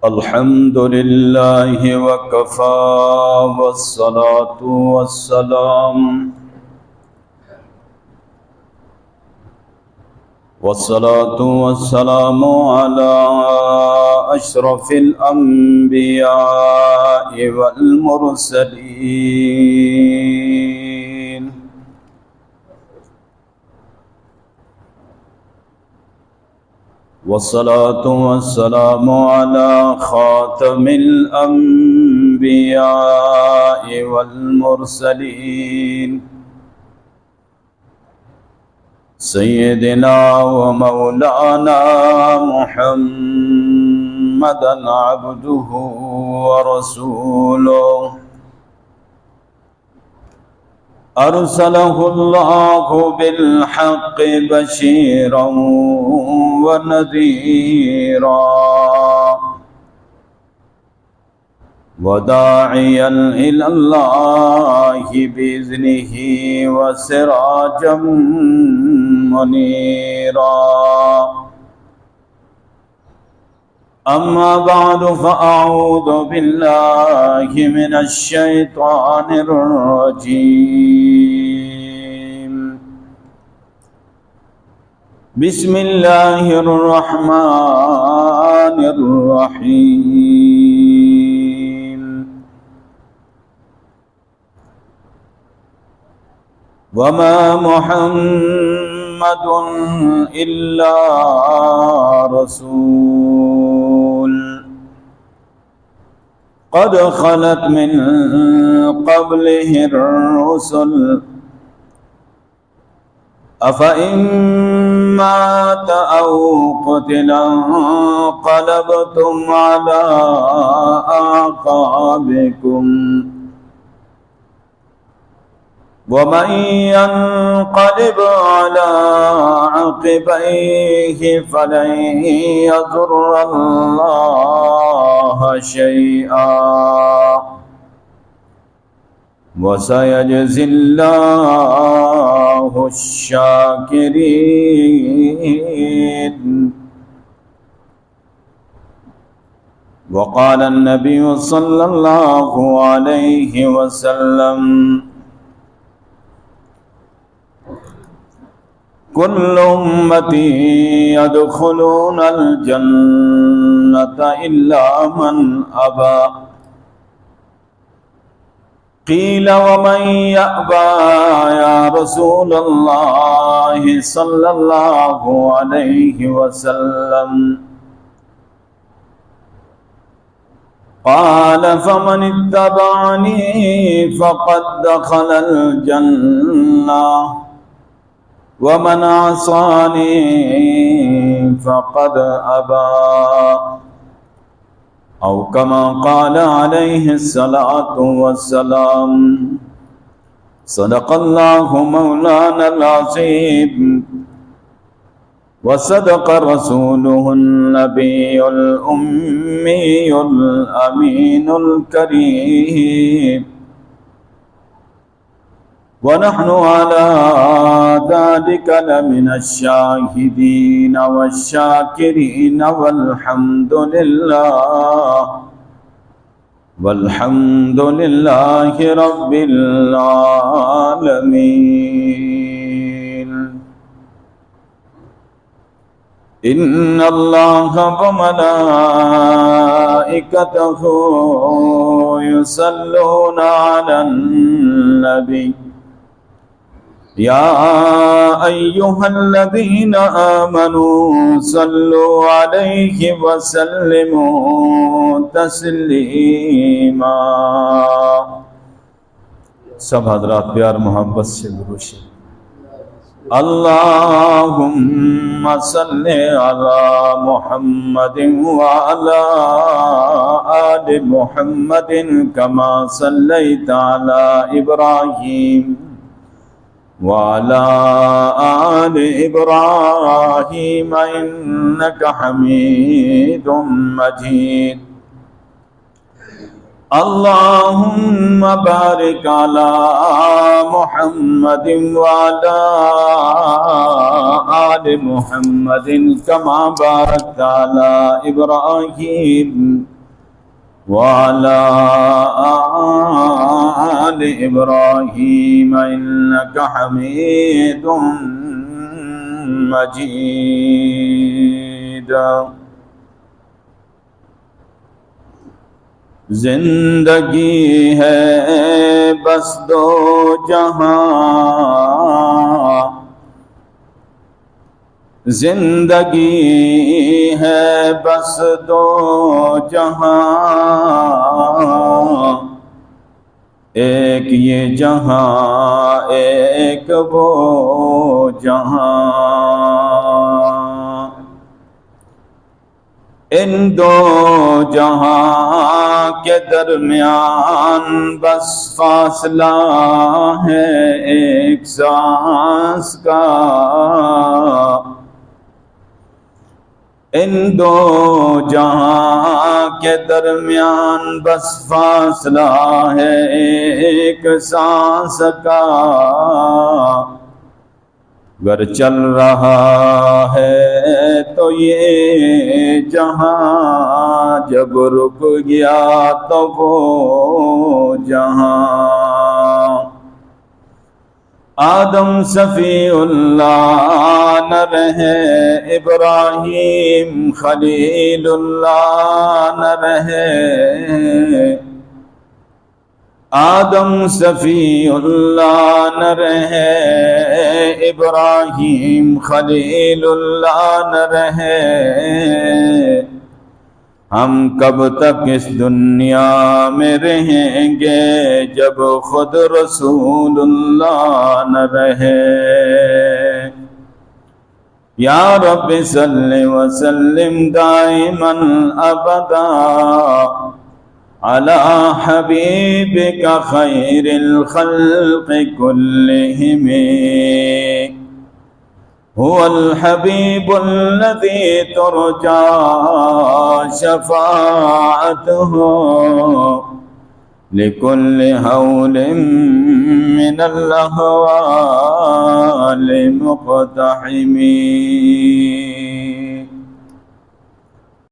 الحمد لله وكفى والصلاة والسلام على أشرف الأنبياء والمرسلين والصلاة والسلام على خاتم الأنبياء والمرسلين سيدنا ومولانا محمدا عبده ورسوله أرسله الله بالحق بشيرا ونذيرا وداعيا إلى الله بإذنه وسراجا منيرا أما بعد فأعوذ بالله من الشيطان الرجيم بسم الله الرحمن الرحيم وما محمد إلا رسول قد خلت من قبله الرسل أفإن مات أو قتل انقلبتم على أعقابكم ومن ينقلب على عقبيه فلن يضر الله شيئا وسيجزي الله الشاكرين. وقال النبي صلى الله عليه وسلم كل أمتي يدخلون الجنة إلا من أبى قيل ومن يأبى يا رسول الله صلى الله عليه وسلم قال فمن اتبعني فقد دخل الجنة ومن عصاني فقد أبى أو كما قال عليه الصلاة والسلام. صدق الله مولانا العظيم وصدق رسوله النبي الأمي الأمين الكريم ونحن على ذلك لمن الشاهدين والشاكرين والحمد لله رب العالمين. إن الله وملائكته يصلون على النبي يا أيها الذين آمنوا صلوا عليه وسلموا تسلیما. सब हजरात प्यार मोहब्बत से गुरुश अल्लाहुम्मा सल्ले अला मुहम्मदिन व अला आलि मुहम्मदिन कमा सल्लैता अला इब्राहीम वाला आल इब्राहीम इन्नका हमीदुम मजीद. اللهم بارك على محمد وعلى آل محمد كما باركت على إبراهيم وعلى آل إبراهيم إنك حميد مجيد. زندگی ہے بس دو جہاں، زندگی ہے بس دو جہاں، ایک یہ جہاں ایک وہ جہاں، ان دو جہاں کے درمیان بس فاصلہ ہے ایک سانس کا، ان دو جہاں کے درمیان بس فاصلہ ہے ایک سانس کا، گر چل رہا ہے تو یہ جہاں، جب رک گیا تو وہ جہاں. آدم صفی اللہ نہ رہے، ابراہیم خلیل اللہ نہ رہے، آدم صفی اللہ نہ رہے، ابراہیم خلیل اللہ نہ رہے، ہم کب تک اس دنیا میں رہیں گے جب خود رسول اللہ نہ رہے. یا رب صلی وسلم دائما ابدا علی حبیبک خیر الخلق کلہم، هو الحبیب الذی ترجى شفاعته لكل هول من الأهوال مقتحم.